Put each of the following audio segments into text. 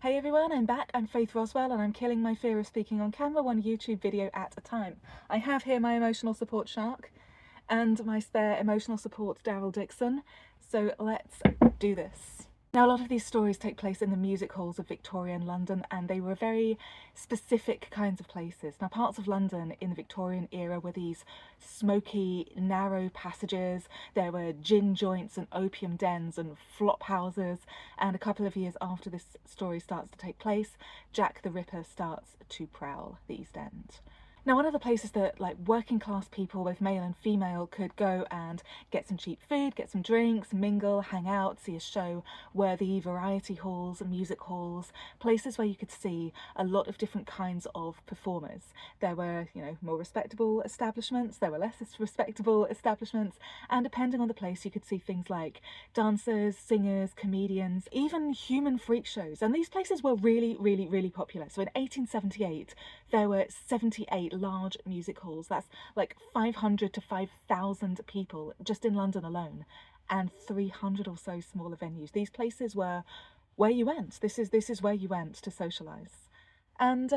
Hey everyone, I'm back. I'm Faith Roswell and I'm killing my fear of speaking on camera one YouTube video at a time. I have here my emotional support Shark and my spare emotional support Daryl Dixon, so let's do this. Now, a lot of these stories take place in the music halls of Victorian London, and they were very specific kinds of places. Now, parts of London in the Victorian era were these smoky, narrow passages. There were gin joints and opium dens and flop houses, and a couple of years after this story starts to take place, Jack the Ripper starts to prowl the East End. Now, one of the places that working class people, both male and female, could go and get some cheap food, get some drinks, mingle, hang out, see a show, were the variety halls, music halls, places where you could see a lot of different kinds of performers. There were, more respectable establishments, there were less respectable establishments, and depending on the place, you could see things like dancers, singers, comedians, even human freak shows. And these places were really, really, really popular. So in 1878, there were 78 large music halls. That's like 500 to 5,000 people just in London alone, and 300 or so smaller venues. These places were where you went. This is where you went to socialise. And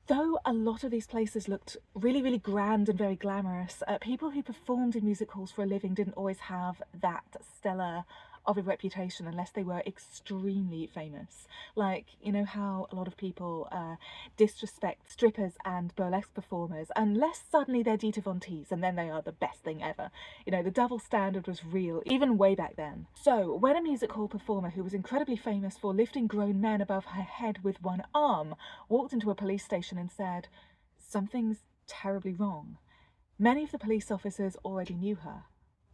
though a lot of these places looked really, really grand and very glamorous, people who performed in music halls for a living didn't always have that stellar of a reputation unless they were extremely famous. Like, you know how a lot of people disrespect strippers and burlesque performers unless suddenly they're Dita Von Teese and then they are the best thing ever. The double standard was real, even way back then. So when a music hall performer who was incredibly famous for lifting grown men above her head with one arm walked into a police station and said, "Something's terribly wrong," many of the police officers already knew her,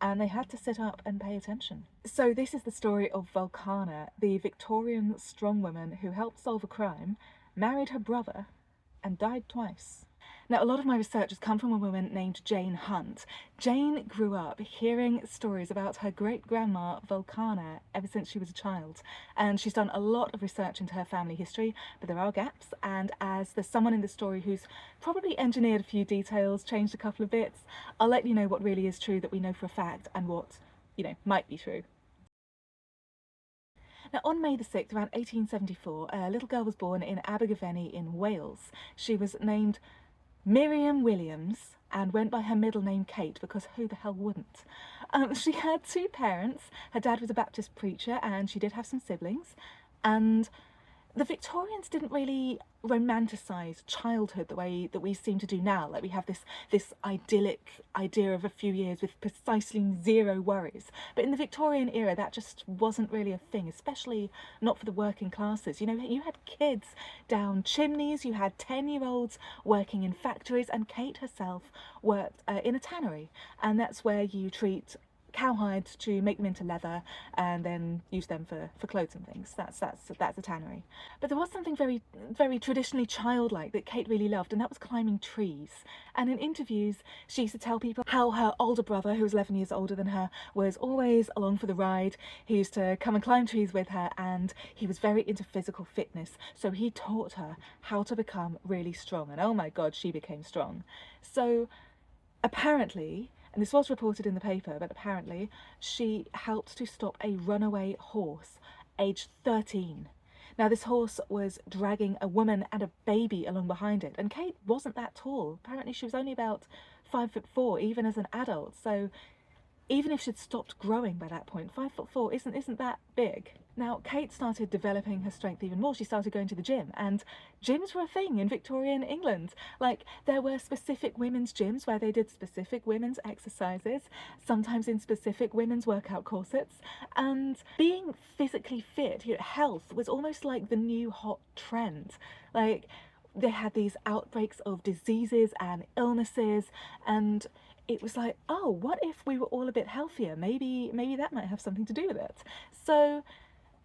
and they had to sit up and pay attention. So this is the story of Vulcana, the Victorian strongwoman who helped solve a crime, married her brother, and died twice. Now, a lot of my research has come from a woman named Jane Hunt. Jane grew up hearing stories about her great-grandma Vulcana ever since she was a child, and she's done a lot of research into her family history, but there are gaps, and as there's someone in the story who's probably engineered a few details, changed a couple of bits, I'll let you know what really is true that we know for a fact and what, might be true. Now, on May the 6th, around 1874, a little girl was born in Abergavenny in Wales. She was named Miriam Williams and went by her middle name Kate because who the hell wouldn't? She had two parents. Her dad was a Baptist preacher and she did have some siblings. And the Victorians didn't really romanticize childhood the way that we seem to do now. Like, we have this idyllic idea of a few years with precisely zero worries. But in the Victorian era, that just wasn't really a thing, especially not for the working classes. You had kids down chimneys, you had 10-year-olds working in factories, and Kate herself worked in a tannery. And that's where you treat cowhides to make them into leather and then use them for clothes and things. That's a tannery. But there was something very, very traditionally childlike that Kate really loved, and that was climbing trees. And in interviews, she used to tell people how her older brother, who was 11 years older than her, was always along for the ride. He used to come and climb trees with her, and he was very into physical fitness, so he taught her how to become really strong, and oh my god, she became strong. So apparently, and this was reported in the paper, but apparently she helped to stop a runaway horse aged 13. Now, this horse was dragging a woman and a baby along behind it, and Kate wasn't that tall. Apparently she was only about 5'4", even as an adult, so even if she'd stopped growing by that point, 5'4" isn't that big. Now, Kate started developing her strength even more. She started going to the gym, and gyms were a thing in Victorian England. Like, there were specific women's gyms where they did specific women's exercises, sometimes in specific women's workout corsets, and being physically fit, health was almost like the new hot trend. Like, they had these outbreaks of diseases and illnesses, and it was like, oh, what if we were all a bit healthier? Maybe that might have something to do with it. So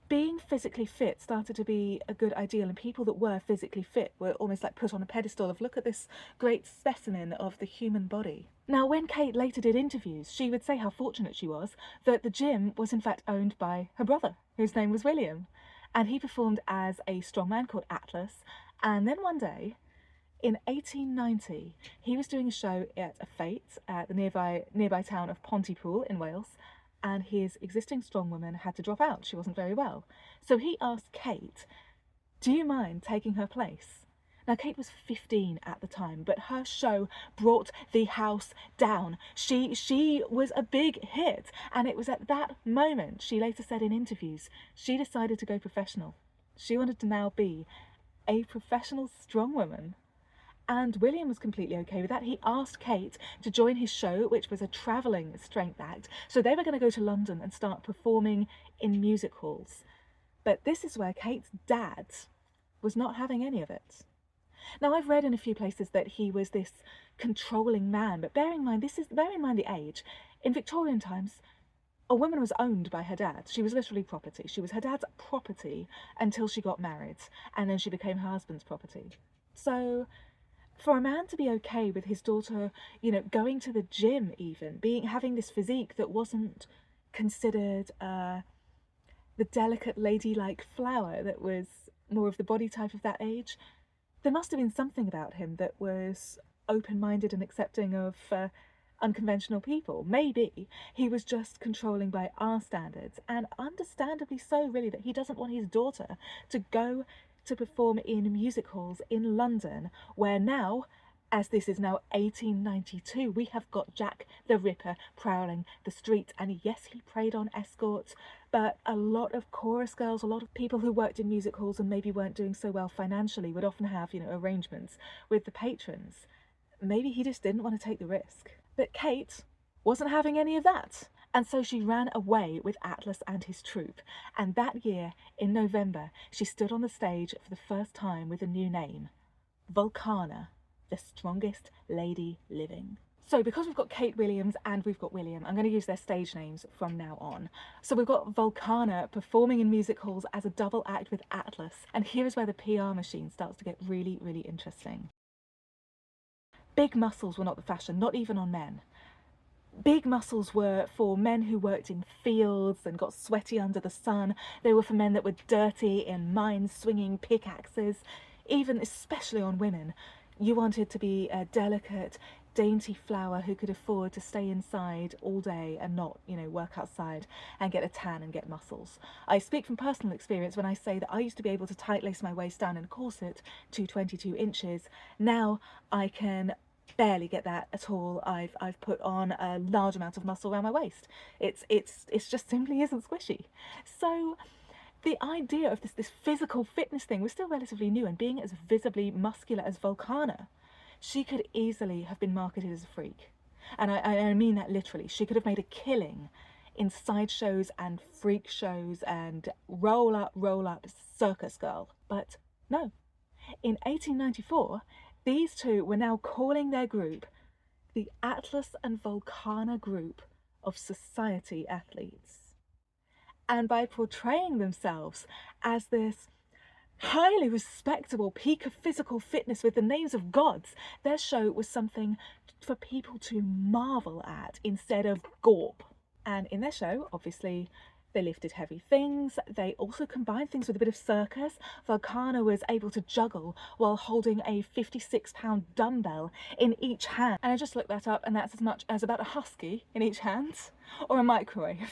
being physically fit started to be a good ideal, and people that were physically fit were almost like put on a pedestal of, look at this great specimen of the human body. Now, when Kate later did interviews, she would say how fortunate she was that the gym was in fact owned by her brother, whose name was William, and he performed as a strongman called Atlas. And then one day, in 1890, he was doing a show at a fete at the nearby town of Pontypool in Wales, and his existing strongwoman had to drop out. She wasn't very well. So he asked Kate Do you mind taking her place? Now, Kate was 15 at the time, but her show brought the house down. She was a big hit, and it was at that moment, she later said in interviews, she decided to go professional. She wanted to now be a professional strongwoman. And William was completely okay with that. He asked Kate to join his show, which was a travelling strength act. So they were going to go to London and start performing in music halls. But this is where Kate's dad was not having any of it. Now, I've read in a few places that he was this controlling man, but bear in mind the age. In Victorian times, a woman was owned by her dad. She was literally property. She was her dad's property until she got married, and then she became her husband's property. So for a man to be okay with his daughter, going to the gym, even having this physique that wasn't considered the delicate ladylike flower that was more of the body type of that age, there must have been something about him that was open-minded and accepting of unconventional people. Maybe he was just controlling by our standards, and understandably so, really, that he doesn't want his daughter to go to perform in music halls in London, where now, as this is now 1892, we have got Jack the Ripper prowling the streets. And yes, he preyed on escorts, but a lot of chorus girls, a lot of people who worked in music halls and maybe weren't doing so well financially would often have, arrangements with the patrons. Maybe he just didn't want to take the risk. But Kate wasn't having any of that. And so she ran away with Atlas and his troupe. And that year, in November, she stood on the stage for the first time with a new name, Vulcana, the strongest lady living. So because we've got Kate Williams and we've got William, I'm going to use their stage names from now on. So we've got Vulcana performing in music halls as a double act with Atlas. And here is where the PR machine starts to get really, really interesting. Big muscles were not the fashion, not even on men. Big muscles were for men who worked in fields and got sweaty under the sun. They were for men that were dirty in mines swinging pickaxes. Even, especially on women, you wanted to be a delicate, dainty flower who could afford to stay inside all day and not, work outside and get a tan and get muscles. I speak from personal experience when I say that I used to be able to tight lace my waist down in a corset to 22 inches. Now I can barely get that at all. I've put on a large amount of muscle around my waist. It's just simply isn't squishy. So the idea of this physical fitness thing was still relatively new, and being as visibly muscular as Vulcana, she could easily have been marketed as a freak. And I mean that literally. She could have made a killing in sideshows and freak shows and roll up circus girl. But no. In 1894, these two were now calling their group the Atlas and Vulcana Group of Society Athletes. And by portraying themselves as this highly respectable peak of physical fitness with the names of gods, their show was something for people to marvel at instead of gawp. And in their show, obviously, they lifted heavy things. They also combined things with a bit of circus. Vulcana was able to juggle while holding a 56-pound dumbbell in each hand. And I just looked that up, and that's as much as about a husky in each hand, or a microwave.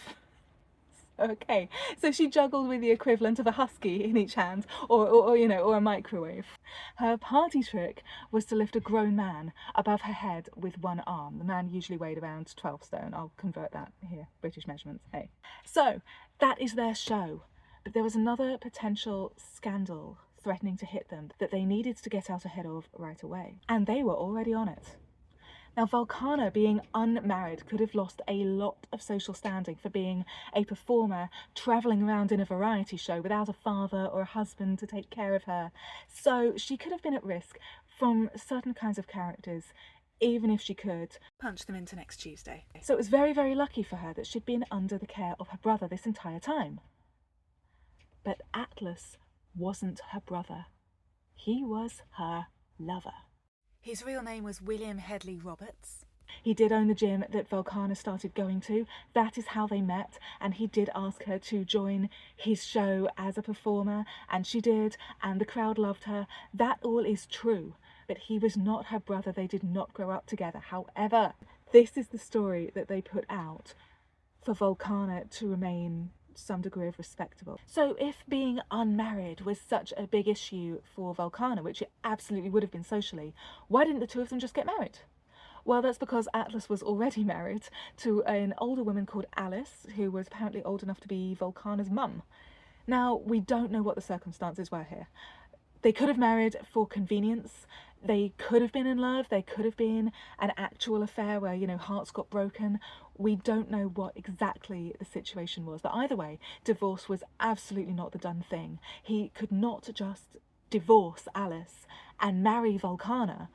Okay, so she juggled with the equivalent of a husky in each hand, or a microwave. Her party trick was to lift a grown man above her head with one arm. The man usually weighed around 12 stone. I'll convert that here, British measurements, hey. So that is their show. But there was another potential scandal threatening to hit them that they needed to get out ahead of right away. And they were already on it. Now, Vulcana, being unmarried, could have lost a lot of social standing for being a performer travelling around in a variety show without a father or a husband to take care of her. So she could have been at risk from certain kinds of characters, even if she could punch them into next Tuesday. So it was very, very lucky for her that she'd been under the care of her brother this entire time. But Atlas wasn't her brother. He was her lover. His real name was William Hedley Roberts. He did own the gym that Vulcana started going to. That is how they met, and he did ask her to join his show as a performer, and she did, and the crowd loved her. That all is true, but he was not her brother. They did not grow up together. However, this is the story that they put out for Vulcana to remain some degree of respectable. So if being unmarried was such a big issue for Vulcana, which it absolutely would have been socially, why didn't the two of them just get married? Well, that's because Atlas was already married to an older woman called Alice, who was apparently old enough to be Vulcana's mum. Now, we don't know what the circumstances were here. They could have married for convenience. They could have been in love. They could have been an actual affair where, you know, hearts got broken. We don't know what exactly the situation was. But either way, divorce was absolutely not the done thing. He could not just divorce Alice and marry Vulcana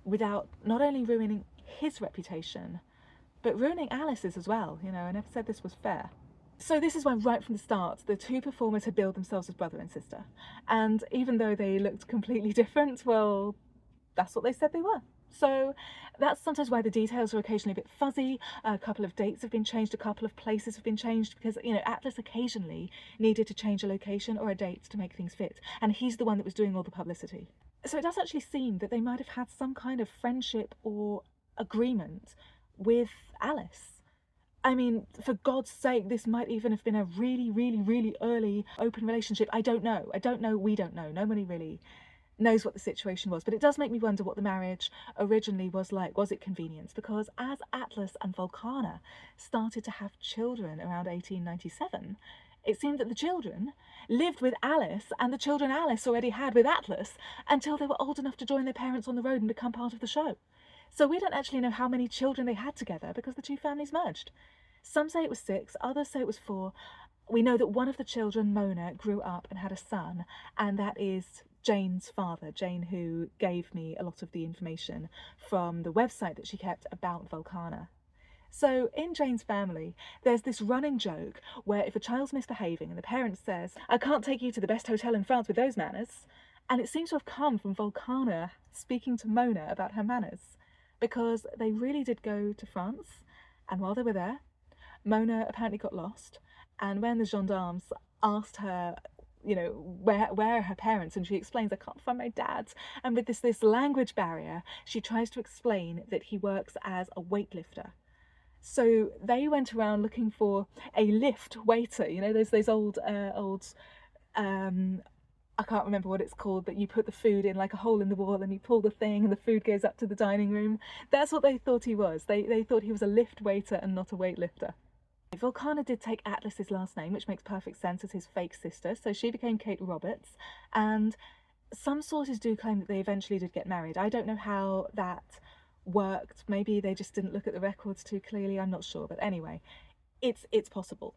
without not only ruining his reputation, but ruining Alice's as well. You know, I never said this was fair. So this is when, right from the start, the two performers had billed themselves as brother and sister. And even though they looked completely different, well, that's what they said they were. So that's sometimes why the details are occasionally a bit fuzzy. A couple of dates have been changed, a couple of places have been changed, because, you know, Atlas occasionally needed to change a location or a date to make things fit. And he's the one that was doing all the publicity. So it does actually seem that they might have had some kind of friendship or agreement with Alice. I mean, for God's sake, this might even have been a really, really, really early open relationship. I don't know. We don't know. Nobody really knows what the situation was. But it does make me wonder what the marriage originally was like. Was it convenience? Because as Atlas and Vulcana started to have children around 1897, it seemed that the children lived with Alice and the children Alice already had with Atlas until they were old enough to join their parents on the road and become part of the show. So we don't actually know how many children they had together because the two families merged. Some say it was 6, others say it was 4. We know that one of the children, Mona, grew up and had a son, and that is Jane's father, Jane, who gave me a lot of the information from the website that she kept about Vulcana. So in Jane's family, there's this running joke where if a child's misbehaving and the parent says, "I can't take you to the best hotel in France with those manners," and it seems to have come from Vulcana speaking to Mona about her manners, because they really did go to France, and while they were there, Mona apparently got lost, and when the gendarmes asked her, you know, where are her parents, and she explains, "I can't find my dad," and with this language barrier, she tries to explain that he works as a weightlifter. So they went around looking for a lift waiter. You know, there's those old I can't remember what it's called, but you put the food in like a hole in the wall and you pull the thing and the food goes up to the dining room. That's what they thought he was. They thought he was a lift waiter and not a weightlifter. Vulcana did take Atlas's last name, which makes perfect sense as his fake sister, so she became Kate Roberts, and some sources do claim that they eventually did get married. I don't know how that worked. Maybe they just didn't look at the records too clearly, I'm not sure, but anyway, it's possible.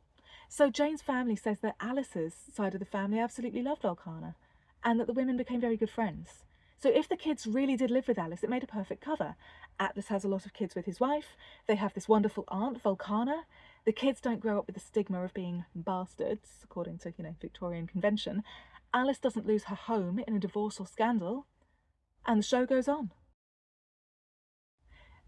So Jane's family says that Alice's side of the family absolutely loved Vulcana, and that the women became very good friends. So if the kids really did live with Alice, it made a perfect cover. Atlas has a lot of kids with his wife, they have this wonderful aunt, Vulcana. The kids don't grow up with the stigma of being bastards, according to, you know, Victorian convention. Alice doesn't lose her home in a divorce or scandal, and the show goes on.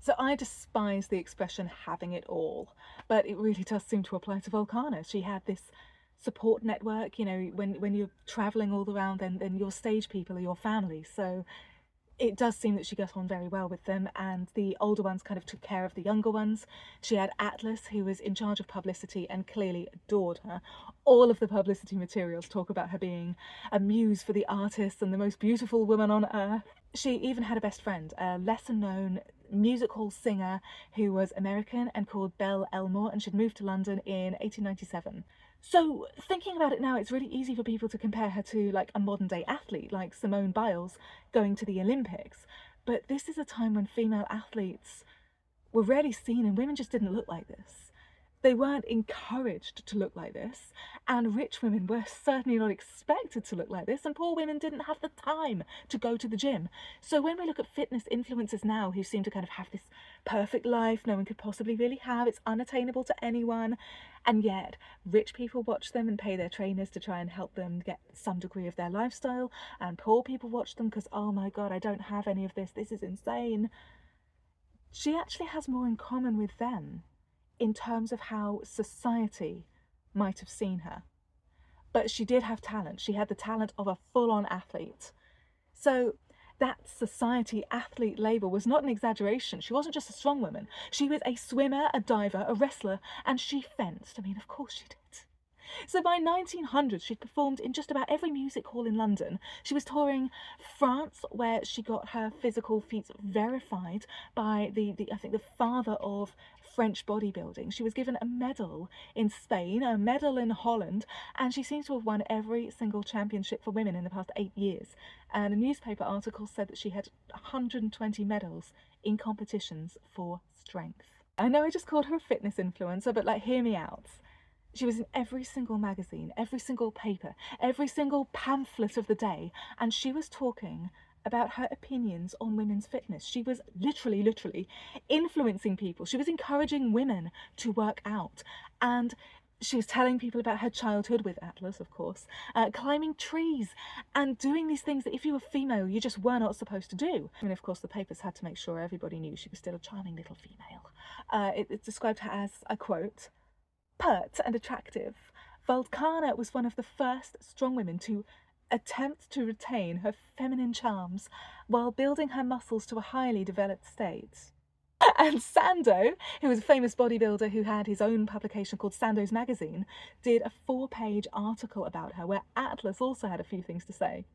So I despise the expression "having it all," but it really does seem to apply to Vulcana. She had this support network, you know, when you're travelling all around, then your stage people are your family. So it does seem that she got on very well with them, and the older ones kind of took care of the younger ones. She had Atlas, who was in charge of publicity and clearly adored her. All of the publicity materials talk about her being a muse for the artists and the most beautiful woman on earth. She even had a best friend, a lesser-known music hall singer who was American and called Belle Elmore, and she'd moved to London in 1897. So thinking about it now, it's really easy for people to compare her to like a modern day athlete like Simone Biles going to the Olympics, but this is a time when female athletes were rarely seen and women just didn't look like this. They weren't encouraged to look like this, and rich women were certainly not expected to look like this, and poor women didn't have the time to go to the gym. So when we look at fitness influencers now who seem to kind of have this perfect life no one could possibly really have, it's unattainable to anyone, and yet rich people watch them and pay their trainers to try and help them get some degree of their lifestyle, and poor people watch them because, oh my god, I don't have any of this is insane. She actually has more in common with them in terms of how society might have seen her. But she did have talent. She had the talent of a full-on athlete. So that society athlete label was not an exaggeration. She wasn't just a strong woman. She was a swimmer, a diver, a wrestler, and she fenced. I mean, of course she did. So by 1900, she'd performed in just about every music hall in London. She was touring France, where she got her physical feats verified by I think the father of French bodybuilding. She was given a medal in Spain, a medal in Holland, and she seems to have won every single championship for women in the past 8 years. And a newspaper article said that she had 120 medals in competitions for strength. I know I just called her a fitness influencer, but like, hear me out. She was in every single magazine, every single paper, every single pamphlet of the day, and she was talking about her opinions on women's fitness. She was literally influencing people. She was encouraging women to work out, and she was telling people about her childhood with Atlas, of course, climbing trees and doing these things that if you were female, you just were not supposed to do. I mean, of course, the papers had to make sure everybody knew she was still a charming little female. It described her as, I quote, pert and attractive. Vulcana was one of the first strong women to attempt to retain her feminine charms while building her muscles to a highly developed state. And Sando, who was a famous bodybuilder who had his own publication called Sando's Magazine, did a 4-page article about her where Atlas also had a few things to say.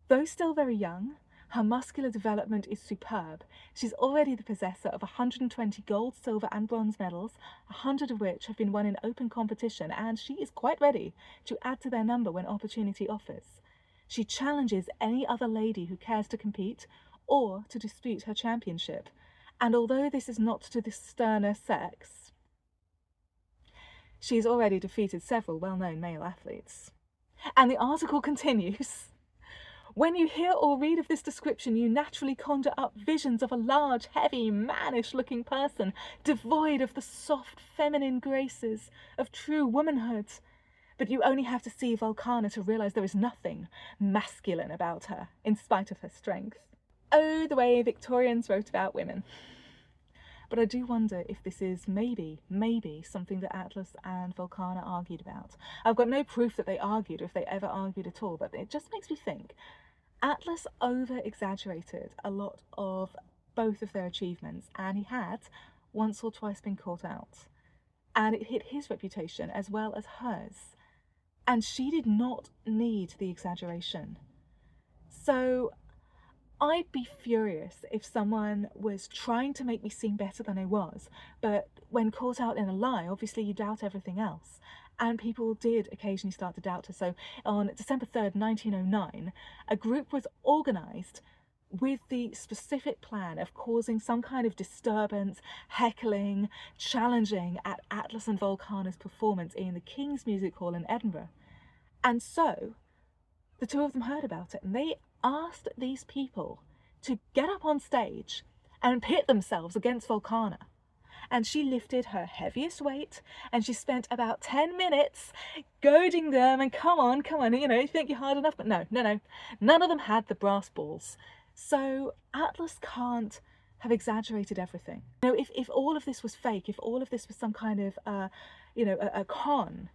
Though still very young, her muscular development is superb. She's already the possessor of 120 gold, silver and bronze medals, 100 of which have been won in open competition, and she is quite ready to add to their number when opportunity offers. She challenges any other lady who cares to compete or to dispute her championship. And although this is not to the sterner sex, she's already defeated several well-known male athletes. And the article continues. When you hear or read of this description, you naturally conjure up visions of a large, heavy, mannish-looking person, devoid of the soft, feminine graces of true womanhood. But you only have to see Vulcana to realise there is nothing masculine about her, in spite of her strength. Oh, the way Victorians wrote about women. But I do wonder if this is maybe something that Atlas and Vulcana argued about. I've got no proof that they argued, or if they ever argued at all, but it just makes me think. Atlas over-exaggerated a lot of both of their achievements, and he had once or twice been caught out. And it hit his reputation as well as hers. And she did not need the exaggeration. So I'd be furious if someone was trying to make me seem better than I was, but when caught out in a lie, obviously you doubt everything else. And people did occasionally start to doubt her. So on December 3rd, 1909, a group was organised with the specific plan of causing some kind of disturbance, heckling, challenging at Atlas and Vulcana's performance in the King's Music Hall in Edinburgh. And so the two of them heard about it, and they asked these people to get up on stage and pit themselves against Vulcana. And she lifted her heaviest weight, and she spent about 10 minutes goading them, and come on, you know, you think you're hard enough, but no, none of them had the brass balls. So Atlas can't have exaggerated everything. You know, if all of this was fake, if all of this was some kind of, a con,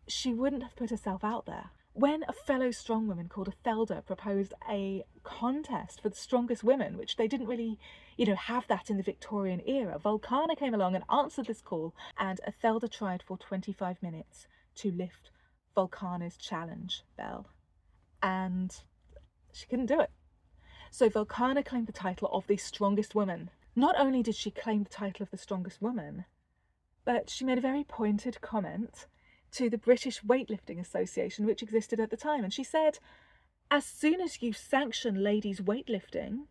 she wouldn't have put herself out there. When a fellow strongwoman called Athelda proposed a contest for the strongest women, which they didn't really, have that in the Victorian era, Vulcana came along and answered this call, and Athelda tried for 25 minutes to lift Vulcana's challenge bell. And she couldn't do it. So Vulcana claimed the title of the strongest woman. Not only did she claim the title of the strongest woman, but she made a very pointed comment to the British Weightlifting Association, which existed at the time, and she said, as soon as you sanction ladies weightlifting,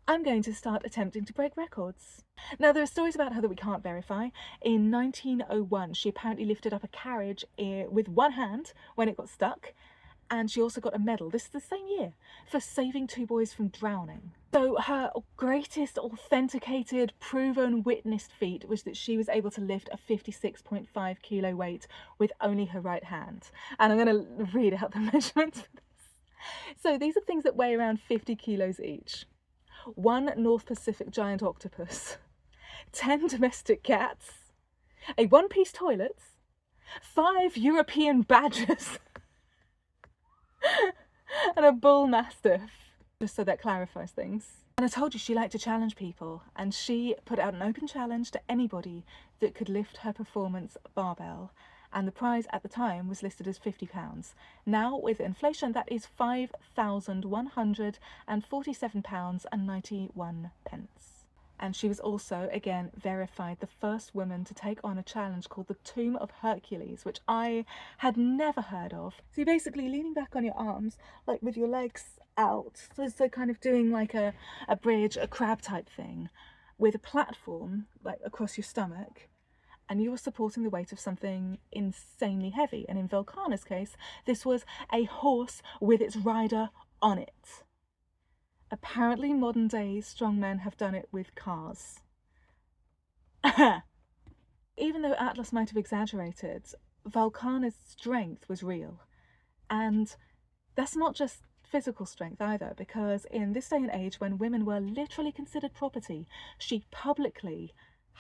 I'm going to start attempting to break records. Now, there are stories about her that we can't verify. In 1901, she apparently lifted up a carriage with one hand when it got stuck, and she also got a medal, this is the same year, for saving 2 boys from drowning. So her greatest authenticated, proven, witnessed feat was that she was able to lift a 56.5 kilo weight with only her right hand. And I'm going to read out the measurements for this. So these are things that weigh around 50 kilos each. 1 North Pacific giant octopus, 10 domestic cats, a 1-piece toilet, 5 European badgers, and a bull mastiff, just so that clarifies things. And I told you she liked to challenge people, and she put out an open challenge to anybody that could lift her performance barbell. and the prize at the time was listed as £50. Now, with inflation, that is £5,147.91. And she was also, again, verified the first woman to take on a challenge called the Tomb of Hercules, which I had never heard of. So you're basically leaning back on your arms, like with your legs out, so kind of doing like a bridge, a crab type thing, with a platform like across your stomach, and you were supporting the weight of something insanely heavy. And in Volcana's case, this was a horse with its rider on it. Apparently modern day strongmen have done it with cars. Even though Atlas might have exaggerated, Volcana's strength was real. And that's not just physical strength either, because in this day and age when women were literally considered property, she publicly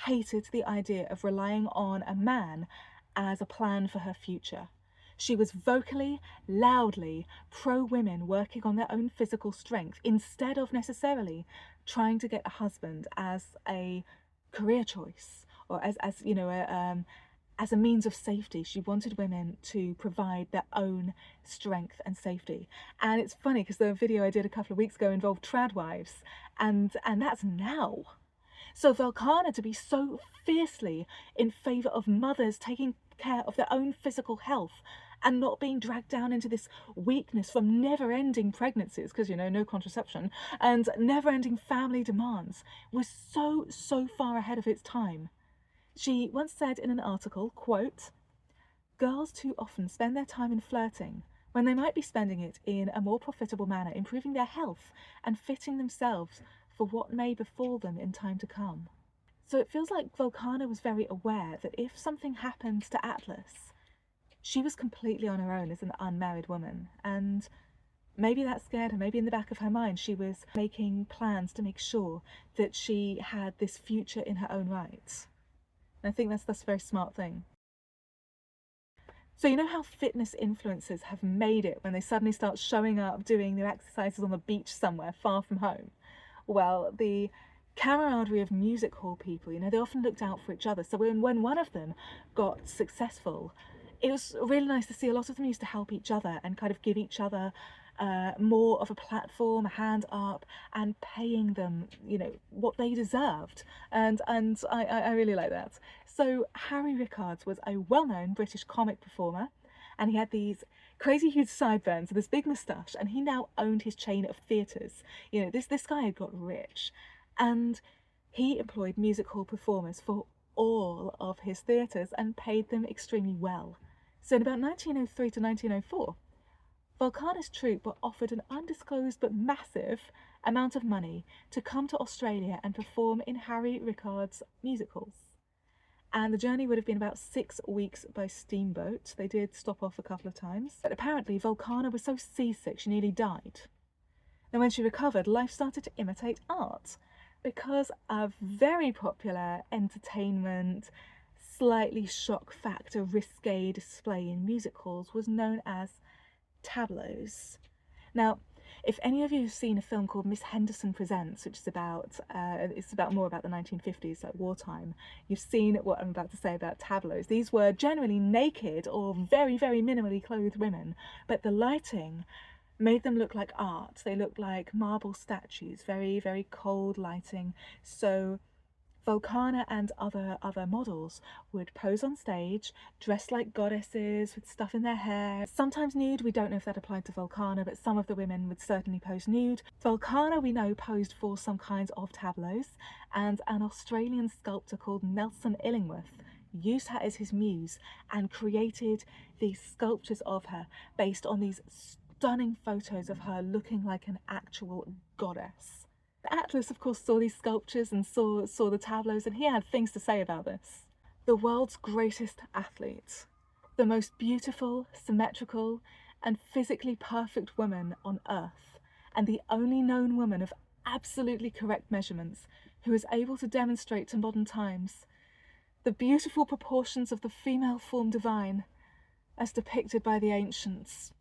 hated the idea of relying on a man as a plan for her future. She was vocally, loudly pro-women working on their own physical strength instead of necessarily trying to get a husband as a career choice or as you know, as a means of safety. She wanted women to provide their own strength and safety. And it's funny because the video I did a couple of weeks ago involved trad wives, and that's now. So Volcana to be so fiercely in favour of mothers taking care of their own physical health and not being dragged down into this weakness from never-ending pregnancies, because, you know, no contraception, and never-ending family demands, was so far ahead of its time. She once said in an article, quote, "Girls too often spend their time in flirting when they might be spending it in a more profitable manner, improving their health and fitting themselves for what may befall them in time to come." So it feels like Volcana was very aware that if something happened to Atlas, she was completely on her own as an unmarried woman, and maybe that scared her. Maybe in the back of her mind she was making plans to make sure that she had this future in her own right. And I think that's a very smart thing. So you know how fitness influencers have made it when they suddenly start showing up doing their exercises on the beach somewhere far from home? Well, the camaraderie of music hall people, you know, they often looked out for each other. So when one of them got successful, it was really nice to see a lot of them used to help each other and kind of give each other more of a platform, a hand up, and paying them, you know, what they deserved. And I really like that. So Harry Rickards was a well-known British comic performer, and he had these crazy huge sideburns and this big moustache, and he now owned his chain of theatres. You know, this guy had got rich, and he employed music hall performers for all of his theatres and paid them extremely well. So in about 1903 to 1904, Volcana's troupe were offered an undisclosed but massive amount of money to come to Australia and perform in Harry Rickards' music halls. And the journey would have been about 6 weeks by steamboat. They did stop off a couple of times. But apparently Volcana was so seasick she nearly died. And when she recovered, life started to imitate art, because a very popular entertainment, slightly shock factor, risque display in music halls was known as tableaus. Now, if any of you have seen a film called Miss Henderson Presents, which is about, it's about more about the 1950s, like wartime, you've seen what I'm about to say about tableaus. These were generally naked or very, very minimally clothed women, but the lighting made them look like art. They looked like marble statues, very, very cold lighting. So Volcana and other models would pose on stage, dressed like goddesses with stuff in their hair, sometimes nude. We don't know if that applied to Volcana, but some of the women would certainly pose nude. Volcana, we know, posed for some kinds of tableaus, and an Australian sculptor called Nelson Illingworth used her as his muse and created these sculptures of her based on these stunning photos of her looking like an actual goddess. Atlas, of course, saw these sculptures and saw the tableaus, and he had things to say about this. The world's greatest athlete, the most beautiful, symmetrical, and physically perfect woman on Earth, and the only known woman of absolutely correct measurements who is able to demonstrate to modern times the beautiful proportions of the female form divine as depicted by the ancients.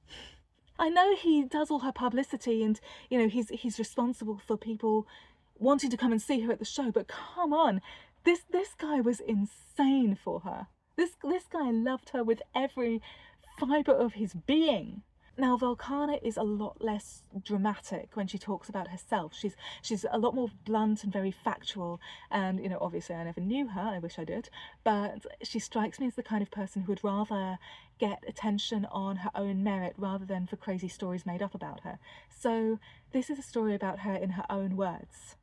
I know he does all her publicity, and, you know, he's responsible for people wanting to come and see her at the show, but come on, this guy was insane for her. This guy loved her with every fibre of his being. Now, Volcana is a lot less dramatic when she talks about herself. She's a lot more blunt and very factual. And, you know, obviously I never knew her, I wish I did, but she strikes me as the kind of person who would rather get attention on her own merit rather than for crazy stories made up about her. So this is a story about her in her own words.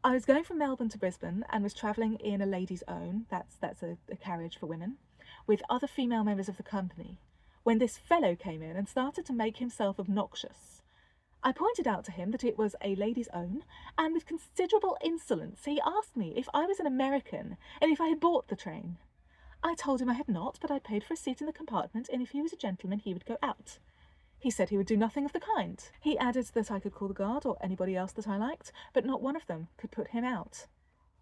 I was going from Melbourne to Brisbane and was travelling in a Ladies' Own, that's a carriage for women, with other female members of the company, when this fellow came in and started to make himself obnoxious. I pointed out to him that it was a Ladies' Own, and with considerable insolence he asked me if I was an American and if I had bought the train. I told him I had not, but I'd paid for a seat in the compartment, and if he was a gentleman he would go out. He said he would do nothing of the kind. He added that I could call the guard or anybody else that I liked, but not one of them could put him out.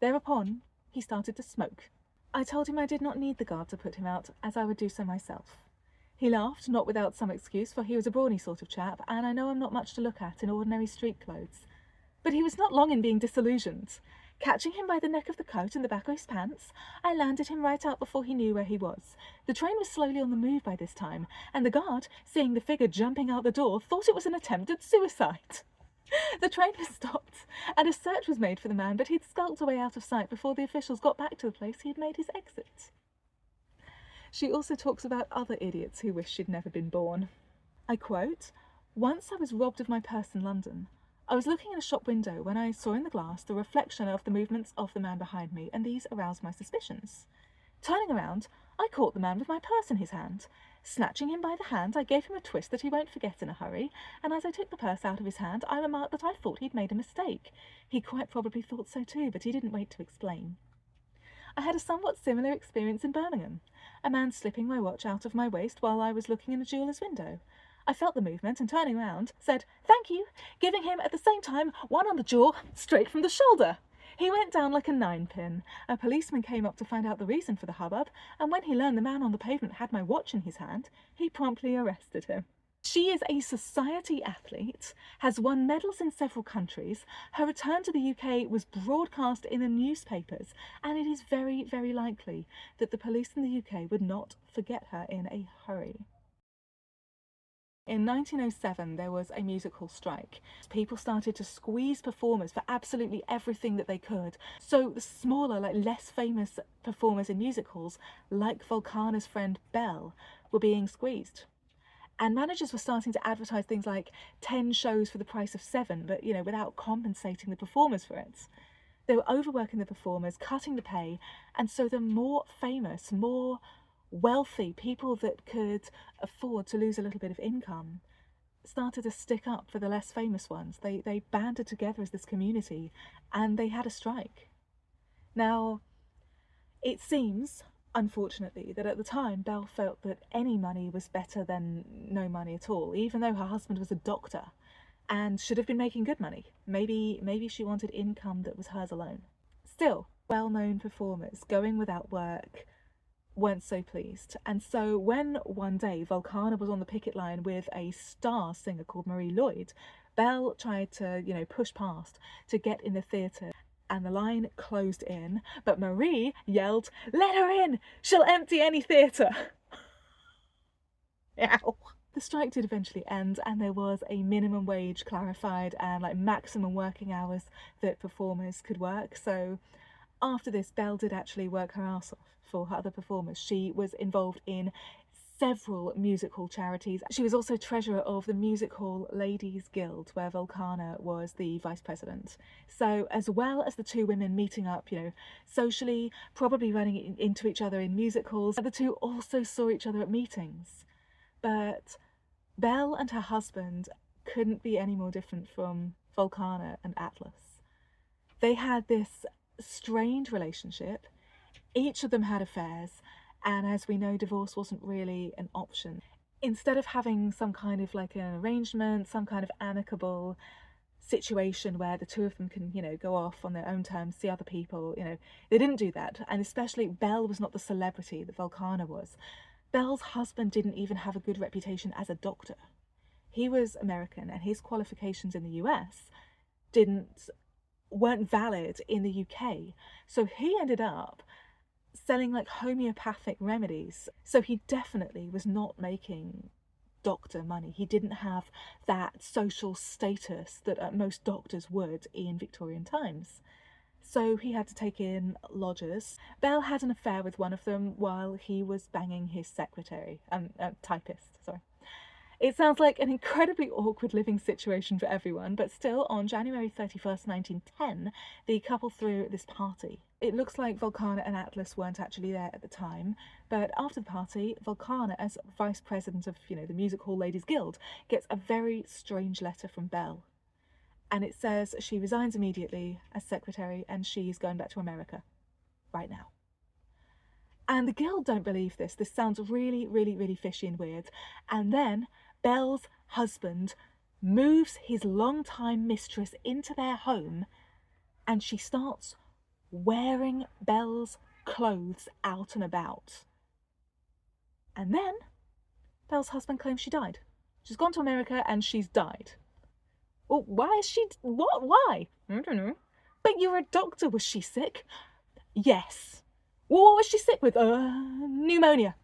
Thereupon he started to smoke. I told him I did not need the guard to put him out, as I would do so myself. He laughed, not without some excuse, for he was a brawny sort of chap, and I know I'm not much to look at in ordinary street clothes. But he was not long in being disillusioned. Catching him by the neck of the coat and the back of his pants, I landed him right out before he knew where he was. The train was slowly on the move by this time, and the guard, seeing the figure jumping out the door, thought it was an attempt at suicide. The train was stopped, and a search was made for the man, but he'd skulked away out of sight before the officials got back to the place he had made his exit. She also talks about other idiots who wish she'd never been born. I quote, "Once I was robbed of my purse in London. I was looking in a shop window when I saw in the glass the reflection of the movements of the man behind me, and these aroused my suspicions. Turning around, I caught the man with my purse in his hand. Snatching him by the hand, I gave him a twist that he won't forget in a hurry, and as I took the purse out of his hand, I remarked that I thought he'd made a mistake. He quite probably thought so too, but he didn't wait to explain. I had a somewhat similar experience in Birmingham. A man slipping my watch out of my waist while I was looking in a jeweller's window. I felt the movement and, turning round, said, 'Thank you,' giving him at the same time one on the jaw, straight from the shoulder. He went down like a ninepin. A policeman came up to find out the reason for the hubbub, and when he learned the man on the pavement had my watch in his hand, he promptly arrested him. She is a society athlete, has won medals in several countries. Her return to the UK was broadcast in the newspapers, and it is very, very likely that the police in the UK would not forget her in a hurry." In 1907, there was a music hall strike. People started to squeeze performers for absolutely everything that they could. So the smaller, less famous performers in music halls, like Volcana's friend Belle, were being squeezed. And managers were starting to advertise things like 10 shows for the price of 7, but, without compensating the performers for it. They were overworking the performers, cutting the pay, and so the more famous, more wealthy people that could afford to lose a little bit of income started to stick up for the less famous ones. They banded together as this community, and they had a strike. Now, it seems, unfortunately, that at the time Belle felt that any money was better than no money at all, even though her husband was a doctor and should have been making good money. Maybe she wanted income that was hers alone. Still, well-known performers going without work weren't so pleased, and so when one day Volcana was on the picket line with a star singer called Marie Lloyd, Belle tried to, push past to get in the theatre, and the line closed in, but Marie yelled, "Let her in! She'll empty any theatre!" Ow. The strike did eventually end, and there was a minimum wage clarified and maximum working hours that performers could work. So after this, Belle did actually work her ass off for her other performers. She was involved in several music hall charities. She was also treasurer of the Music Hall Ladies Guild, where Volcana was the vice president. So as well as the two women meeting up, socially, probably running into each other in music halls, the two also saw each other at meetings. But Belle and her husband couldn't be any more different from Volcana and Atlas. They had this strained relationship. Each of them had affairs, and as we know, divorce wasn't really an option. Instead of having some kind of an arrangement, some kind of amicable situation where the two of them can, go off on their own terms, see other people, they didn't do that. And especially Belle was not the celebrity that Volcana was. Belle's husband didn't even have a good reputation as a doctor. He was American, and his qualifications in the US weren't valid in the UK. So he ended up selling like homeopathic remedies. So he definitely was not making doctor money. He didn't have that social status that most doctors would in Victorian times. So he had to take in lodgers. Bell had an affair with one of them while he was banging his secretary, typist, sorry. It sounds like an incredibly awkward living situation for everyone, but still, on January 31st, 1910, the couple threw this party. It looks like Volcana and Atlas weren't actually there at the time, but after the party, Volcana, as vice president of, the Music Hall Ladies Guild, gets a very strange letter from Bell. And it says she resigns immediately as secretary and she's going back to America right now. And the guild don't believe this. This sounds really, really, really fishy and weird. And then Bell's husband moves his longtime mistress into their home and she starts wearing Bell's clothes out and about. And then Bell's husband claims she died. She's gone to America and she's died. Well, why is she... What? Why? I don't know. But you're a doctor. Was she sick? Yes. Well, what was she sick with? Pneumonia.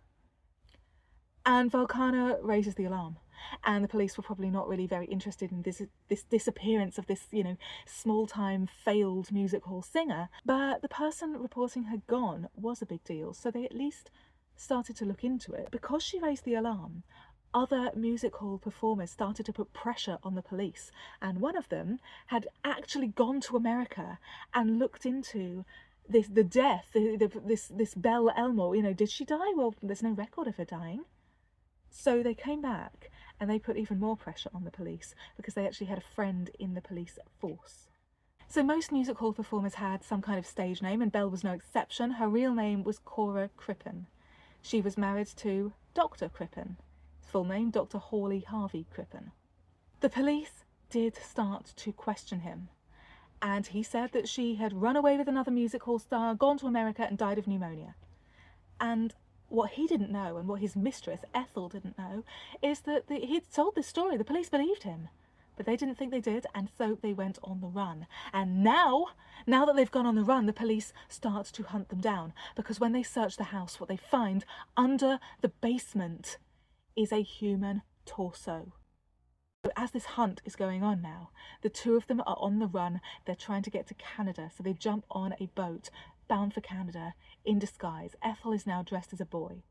And Volcana raises the alarm. And the police were probably not really very interested in this disappearance of this, small-time failed music hall singer. But the person reporting her gone was a big deal, so they at least started to look into it. Because she raised the alarm, other music hall performers started to put pressure on the police, and one of them had actually gone to America and looked into this Belle Elmore. Did she die? Well, there's no record of her dying. So they came back and they put even more pressure on the police because they actually had a friend in the police force. So most music hall performers had some kind of stage name, and Belle was no exception. Her real name was Cora Crippen. She was married to Dr. Crippen. Full name, Dr. Hawley Harvey Crippen. The police did start to question him, and he said that she had run away with another music hall star, gone to America and died of pneumonia. And what he didn't know, and what his mistress, Ethel, didn't know, is that he'd told this story. The police believed him, but they didn't think they did, and so they went on the run. And now that they've gone on the run, the police start to hunt them down, because when they search the house, what they find under the basement is a human torso. So as this hunt is going on now, the two of them are on the run. They're trying to get to Canada, so they jump on a boat bound for Canada in disguise. Ethel is now dressed as a boy.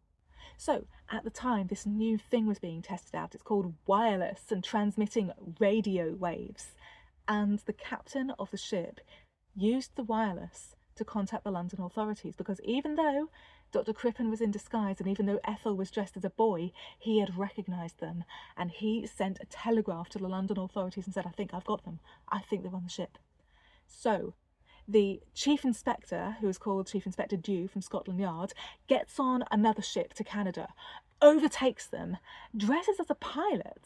So at the time, this new thing was being tested out. It's called wireless and transmitting radio waves. And the captain of the ship used the wireless to contact the London authorities, because even though Dr. Crippen was in disguise, and even though Ethel was dressed as a boy, he had recognised them, and he sent a telegraph to the London authorities and said, I think I've got them. I think they're on the ship. So the chief inspector, who is called Chief Inspector Dew from Scotland Yard, gets on another ship to Canada, overtakes them, dresses as a pilot,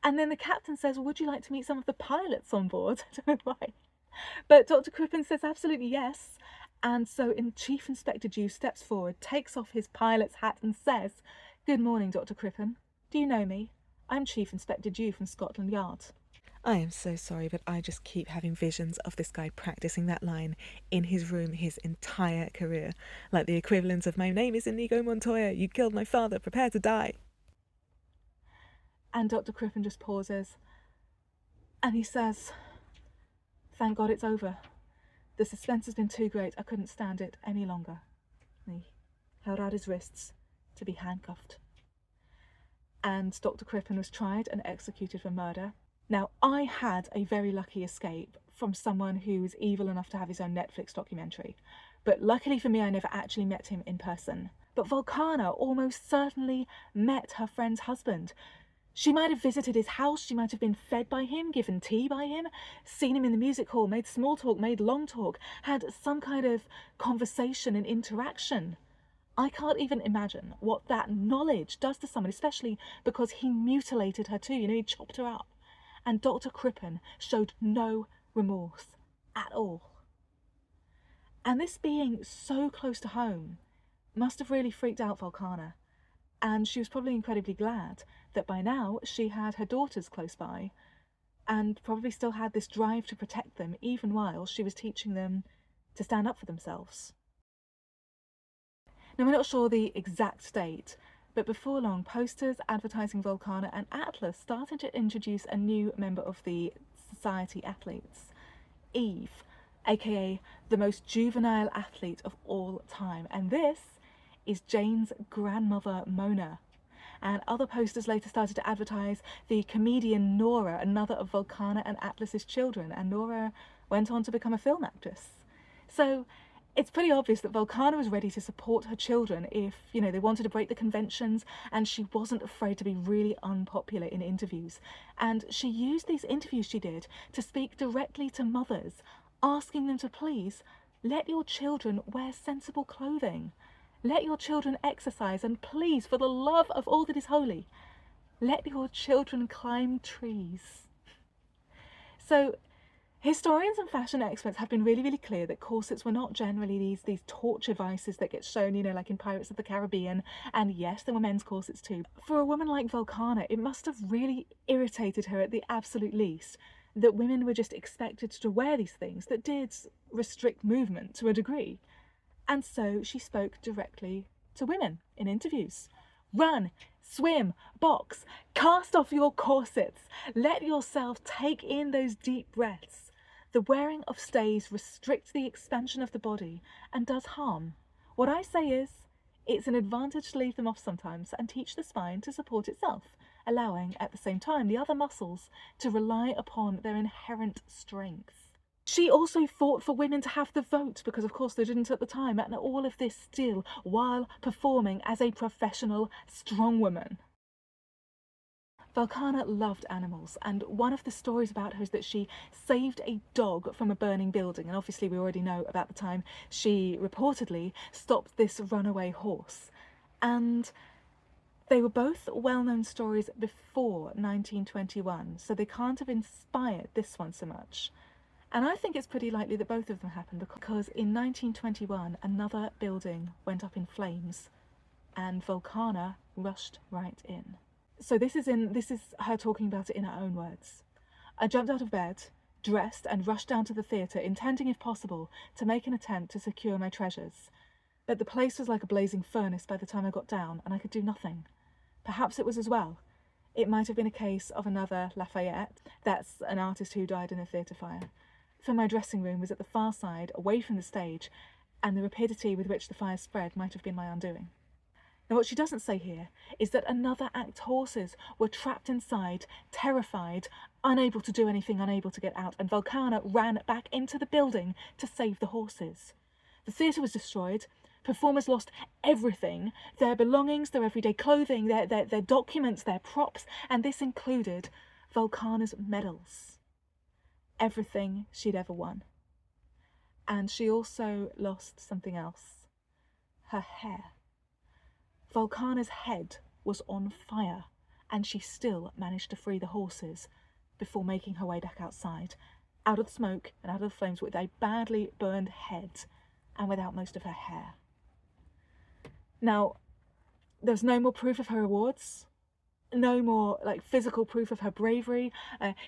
and then the captain says, would you like to meet some of the pilots on board? I don't know why. But Dr. Crippen says absolutely yes. And so Chief Inspector Dew steps forward, takes off his pilot's hat and says, good morning, Dr. Crippen. Do you know me? I'm Chief Inspector Dew from Scotland Yard. I am so sorry, but I just keep having visions of this guy practicing that line in his room his entire career. Like the equivalent of, my name is Inigo Montoya, you killed my father, prepare to die. And Dr. Crippen just pauses. And he says, thank God it's over. The suspense has been too great. I couldn't stand it any longer. He held out his wrists to be handcuffed. And Dr. Crippen was tried and executed for murder. Now, I had a very lucky escape from someone who was evil enough to have his own Netflix documentary. But luckily for me, I never actually met him in person. But Volcana almost certainly met her friend's husband. She might have visited his house, she might have been fed by him, given tea by him, seen him in the music hall, made small talk, made long talk, had some kind of conversation and interaction. I can't even imagine what that knowledge does to someone, especially because he mutilated her too, he chopped her up. And Dr. Crippen showed no remorse at all. And this being so close to home must have really freaked out Volcana. And she was probably incredibly glad that by now she had her daughters close by and probably still had this drive to protect them even while she was teaching them to stand up for themselves. Now, we're not sure the exact date, but before long, posters advertising Volcana and Atlas started to introduce a new member of the Society Athletes, Eve, aka the most juvenile athlete of all time. And this is Jane's grandmother, Mona. And other posters later started to advertise the comedian Nora, another of Volcana and Atlas's children, and Nora went on to become a film actress. So it's pretty obvious that Volcana was ready to support her children if, they wanted to break the conventions, and she wasn't afraid to be really unpopular in interviews. And she used these interviews she did to speak directly to mothers, asking them to please let your children wear sensible clothing. Let your children exercise, and please, for the love of all that is holy, let your children climb trees. So historians and fashion experts have been really, really clear that corsets were not generally these torture devices that get shown, like in Pirates of the Caribbean. And yes, there were men's corsets too. For a woman like Volcana, it must have really irritated her at the absolute least that women were just expected to wear these things that did restrict movement to a degree. And so she spoke directly to women in interviews. Run, swim, box, cast off your corsets. Let yourself take in those deep breaths. The wearing of stays restricts the expansion of the body and does harm. What I say is, it's an advantage to leave them off sometimes and teach the spine to support itself, allowing at the same time the other muscles to rely upon their inherent strength. She also fought for women to have the vote, because of course they didn't at the time, and all of this still while performing as a professional strong woman. Volcana loved animals, and one of the stories about her is that she saved a dog from a burning building, and obviously we already know about the time she reportedly stopped this runaway horse. And they were both well-known stories before 1921, so they can't have inspired this one so much. And I think it's pretty likely that both of them happened because in 1921 another building went up in flames and Volcana rushed right in. So this is her talking about it in her own words. I jumped out of bed, dressed, and rushed down to the theatre, intending if possible to make an attempt to secure my treasures. But the place was like a blazing furnace by the time I got down, and I could do nothing. Perhaps it was as well. It might have been a case of another Lafayette. That's an artist who died in a theatre fire. For my dressing room was at the far side, away from the stage, and the rapidity with which the fire spread might have been my undoing. Now, what she doesn't say here is that another act's horses were trapped inside, terrified, unable to do anything, unable to get out, and Volcana ran back into the building to save the horses. The theatre was destroyed. Performers lost everything, their belongings, their everyday clothing, their documents, their props, and this included Volcana's medals. Everything she'd ever won. And she also lost something else. Her hair. Volcana's head was on fire, and she still managed to free the horses before making her way back outside, out of the smoke and out of the flames, with a badly burned head and without most of her hair. Now, there's no more proof of her awards. No more physical proof of her bravery,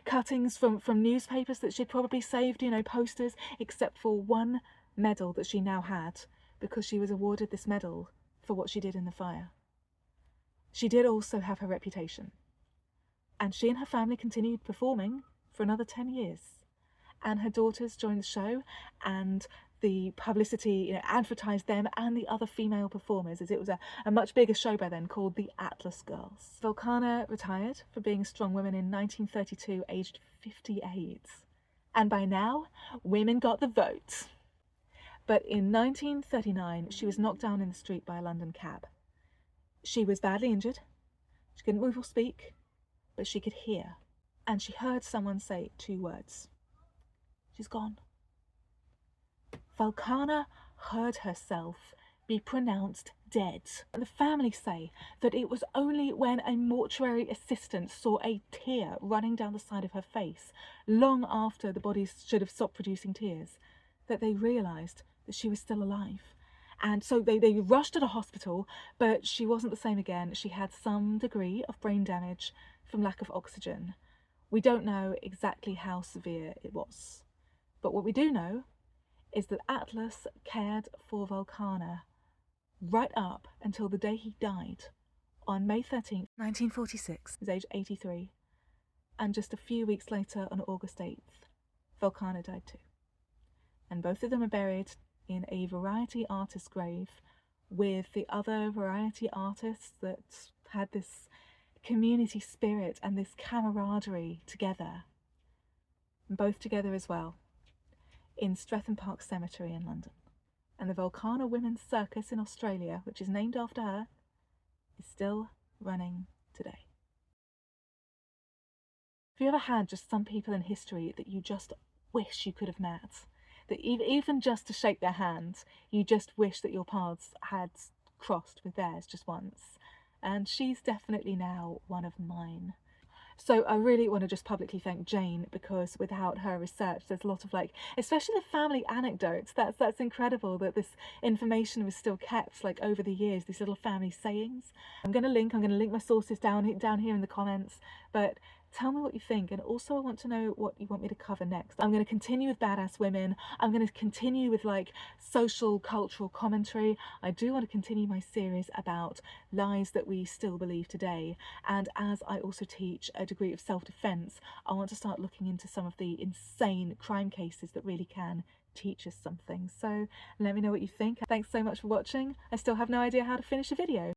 cuttings from newspapers that she'd probably saved, posters, except for one medal that she now had, because she was awarded this medal for what she did in the fire. She did also have her reputation, and she and her family continued performing for another 10 years. And her daughters joined the show, and the publicity advertised them and the other female performers, as it was a much bigger show by then, called the Atlas Girls. Volcana retired for being a strong woman in 1932, aged 58. And by now, women got the vote. But in 1939, she was knocked down in the street by a London cab. She was badly injured. She couldn't move or speak, but she could hear. And she heard someone say 2 words. She's gone. Volcana heard herself be pronounced dead. The family say that it was only when a mortuary assistant saw a tear running down the side of her face, long after the body should have stopped producing tears, that they realised that she was still alive. And so they rushed her to hospital, but she wasn't the same again. She had some degree of brain damage from lack of oxygen. We don't know exactly how severe it was. But what we do know is that Atlas cared for Volcana right up until the day he died on May 13th, 1946. He was aged 83. And just a few weeks later, on August 8th, Volcano died too. And both of them are buried in a variety artist's grave with the other variety artists that had this community spirit and this camaraderie together. And both together as well, in Streatham Park Cemetery in London. And the Volcano Women's Circus in Australia, which is named after her, is still running today. Have you ever had just some people in history that you just wish you could have met? That even just to shake their hand, you just wish that your paths had crossed with theirs just once? And she's definitely now one of mine. So I really want to just publicly thank Jane, because without her research, there's a lot of especially the family anecdotes. That's incredible that this information was still kept over the years, these little family sayings. I'm going to link my sources down here in the comments, but tell me what you think. And also I want to know what you want me to cover next. I'm going to continue with badass women. I'm going to continue with social cultural commentary. I do want to continue my series about lies that we still believe today. And as I also teach a degree of self-defense, I want to start looking into some of the insane crime cases that really can teach us something. So let me know what you think. Thanks so much for watching. I still have no idea how to finish a video.